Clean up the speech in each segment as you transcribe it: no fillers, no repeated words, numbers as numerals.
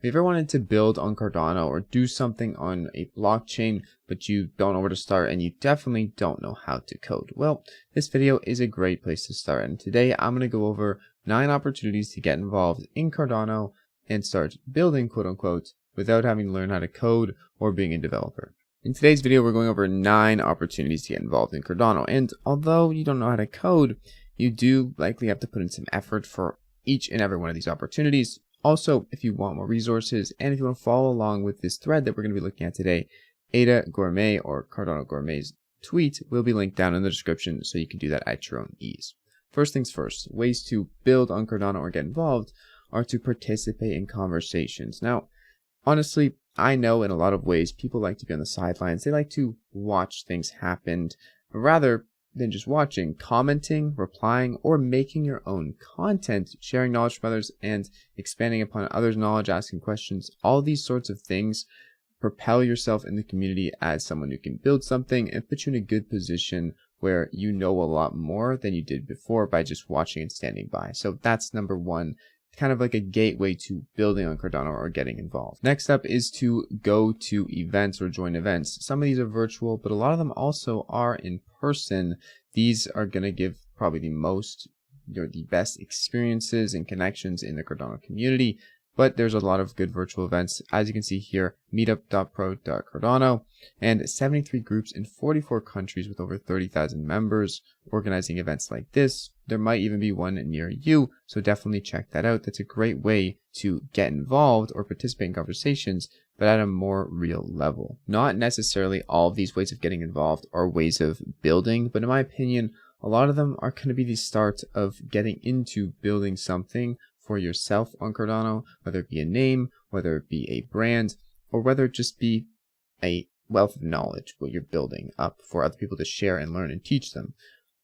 Have you ever wanted to build on Cardano or do something on a blockchain, but you don't know where to start and you definitely don't know how to code? Well, this video is a great place to start. And today I'm going to go over 9 opportunities to get involved in Cardano and start building, quote unquote, without having to learn how to code or being a developer. In today's video, we're going over 9 opportunities to get involved in Cardano. And although you don't know how to code, you do likely have to put in some effort for each and every one of these opportunities. Also, if you want more resources and if you want to follow along with this thread that we're going to be looking at today, Ada Gourmet or Cardano Gourmet's tweet will be linked down in the description so you can do that at your own ease. First things first, ways to build on Cardano or get involved are to participate in conversations. Now, honestly, I know in a lot of ways people like to be on the sidelines. They like to watch things happen rather than just watching, commenting, replying, or making your own content, sharing knowledge from others and expanding upon others' knowledge, asking questions. All these sorts of things propel yourself in the community as someone who can build something and put you in a good position where you know a lot more than you did before by just watching and standing by. So that's number one, kind of like a gateway to building on Cardano or getting involved. Next up is to go to events or join events. Some of these are virtual, but a lot of them also are in person. These are going to give probably the best experiences and connections in the Cardano community, but there's a lot of good virtual events. As you can see here, meetup.pro.cardano and 73 groups in 44 countries with over 30,000 members organizing events like this. There might even be one near you, so definitely check that out. That's a great way to get involved or participate in conversations, but at a more real level. Not necessarily all of these ways of getting involved are ways of building, but in my opinion, a lot of them are going to be the start of getting into building something for yourself on Cardano, whether it be a name, whether it be a brand, or whether it just be a wealth of knowledge, what you're building up for other people to share and learn and teach them.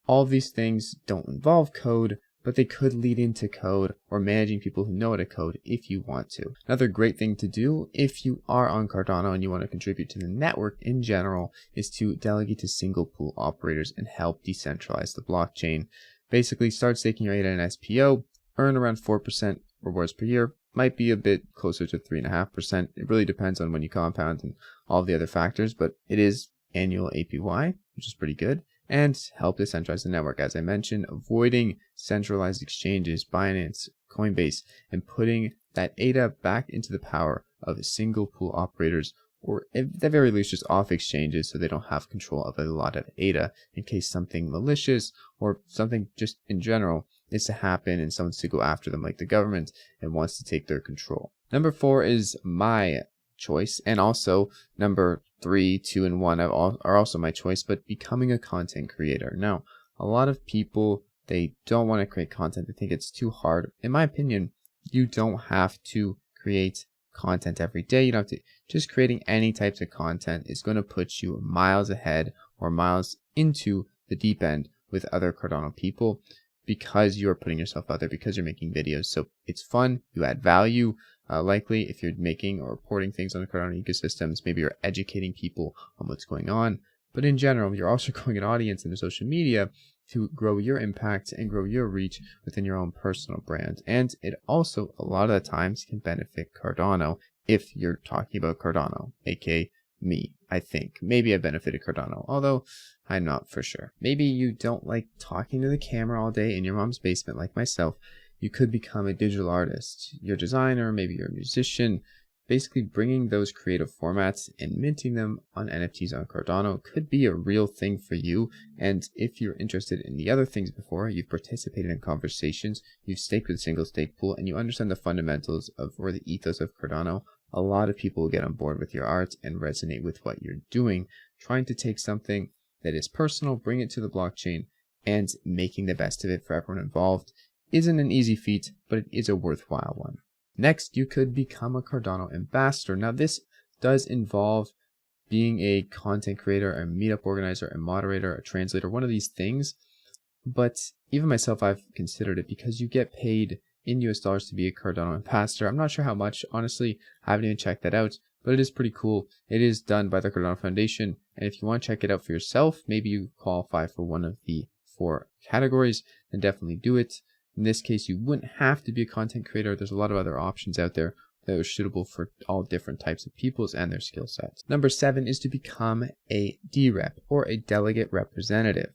All of these things don't involve code, but they could lead into code or managing people who know how to code if you want to. Another great thing to do if you are on Cardano and you want to contribute to the network in general is to delegate to single pool operators and help decentralize the blockchain. Basically, start staking your ADA and SPO, earn around 4% rewards per year, might be a bit closer to 3.5%. It really depends on when you compound and all the other factors, but it is annual APY, which is pretty good, and help decentralize the network. As I mentioned, avoiding centralized exchanges, Binance, Coinbase, and putting that ADA back into the power of single pool operators, or at the very least just off exchanges so they don't have control of a lot of ADA in case something malicious or something just in general is to happen and someone's to go after them like the government and wants to take their control. Number 4 is my choice, and also number 3, 2, and 1 are also my choice, but becoming a content creator. Now, a lot of people, they don't want to create content. They think it's too hard. In my opinion, you don't have to create content every day. You don't have to. Just creating any types of content is going to put you miles ahead or miles into the deep end with other Cardano people, because you're putting yourself out there, because you're making videos. So it's fun, you add value. Likely if you're making or reporting things on the Cardano ecosystems, maybe you're educating people on what's going on. But in general, you're also growing an audience in the social media to grow your impact and grow your reach within your own personal brand. And it also, a lot of the times, can benefit Cardano if you're talking about Cardano, aka me. I think maybe I benefited Cardano, although I'm not for sure. Maybe you don't like talking to the camera all day in your mom's basement like myself. You could become a digital artist. You're a designer, maybe you're a musician. Basically bringing those creative formats and minting them on NFTs on Cardano could be a real thing for you. And if you're interested in the other things before, you've participated in conversations, you've staked with a single stake pool, and you understand the fundamentals of or the ethos of Cardano, a lot of people will get on board with your art and resonate with what you're doing, trying to take something that is personal, bring it to the blockchain, and making the best of it for everyone involved. Isn't an easy feat, but it is a worthwhile one. Next, you could become a Cardano ambassador. Now, this does involve being a content creator, a meetup organizer, a moderator, a translator, one of these things. But even myself, I've considered it because you get paid in US dollars to be a Cardano ambassador. I'm not sure how much, honestly. I haven't even checked that out, but it is pretty cool. It is done by the Cardano Foundation. And if you want to check it out for yourself, maybe you qualify for one of the 4 categories, then definitely do it. In this case, you wouldn't have to be a content creator. There's a lot of other options out there that are suitable for all different types of peoples and their skill sets. Number 7 is to become a DREP, or a Delegate Representative.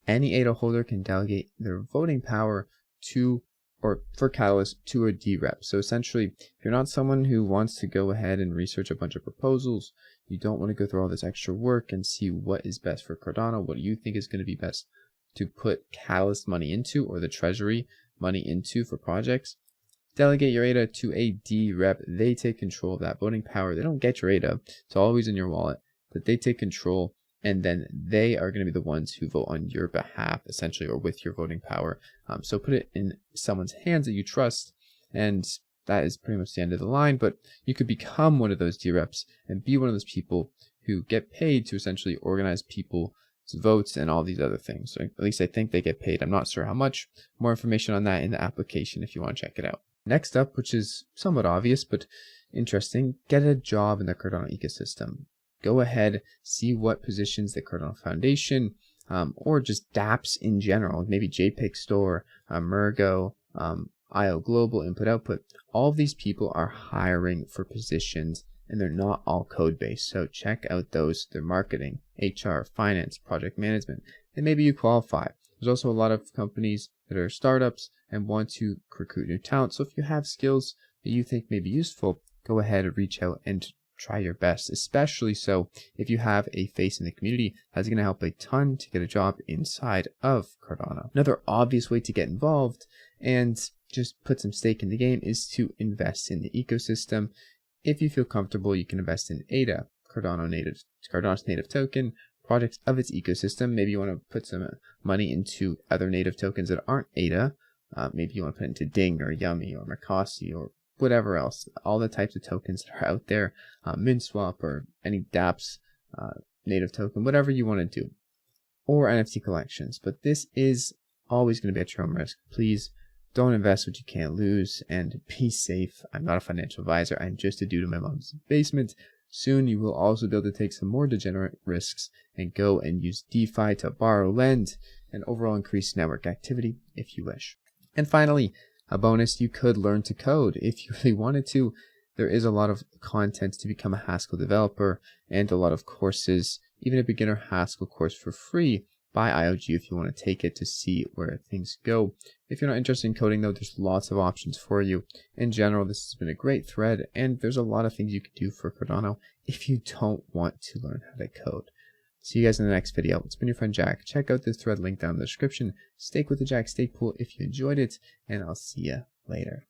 Any ADA holder can delegate their voting power to, or for Catalyst, to a DREP. So essentially, if you're not someone who wants to go ahead and research a bunch of proposals, you don't want to go through all this extra work and see what is best for Cardano, what you think is going to be best to put Catalyst money into, or the treasury money into for projects, delegate your ADA to a DREP. They take control of that voting power. They don't get your ADA. It's always in your wallet, but they take control, and then they are going to be the ones who vote on your behalf, essentially, or with your voting power. So put it in someone's hands that you trust, and that is pretty much the end of the line. But you could become one of those DREPs and be one of those people who get paid to essentially organize people's votes and all these other things. So at least I think they get paid. I'm not sure how much. More information on that in the application if you want to check it out. Next up, which is somewhat obvious but interesting, get a job in the Cardano ecosystem. Go ahead, see what positions the Cardano Foundation, or just dApps in general, maybe JPEG Store, Mergo, IO Global, Input Output. All of these people are hiring for positions, and they're not all code-based. So check out those. They're marketing, HR, finance, project management, and maybe you qualify. There's also a lot of companies that are startups and want to recruit new talent. So if you have skills that you think may be useful, go ahead and reach out and try your best, especially so if you have a face in the community. That's going to help a ton to get a job inside of Cardano. Another obvious way to get involved and just put some stake in the game is to invest in the ecosystem. If you feel comfortable, you can invest in ADA, Cardano's native token, projects of its ecosystem. Maybe you want to put some money into other native tokens that aren't ADA. Maybe you want to put into Ding or Yummy or Mercasi or whatever else. All the types of tokens that are out there, MintSwap or any dApps native token, whatever you want to do, or NFT collections. But this is always going to be at your own risk. Please don't invest what you can't lose, and be safe. I'm not a financial advisor. I'm just a dude in my mom's basement. Soon you will also be able to take some more degenerate risks and go and use DeFi to borrow, lend, and overall increase network activity if you wish. And finally, a bonus, you could learn to code if you really wanted to. There is a lot of content to become a Haskell developer and a lot of courses, even a beginner Haskell course for free by IOG if you want to take it to see where things go. If you're not interested in coding though, there's lots of options for you. In general, this has been a great thread, and there's a lot of things you can do for Cardano if you don't want to learn how to code. See you guys in the next video. It's been your friend Jack. Check out this thread linked down in the description. Stake with the Jack stake pool if you enjoyed it, and I'll see you later.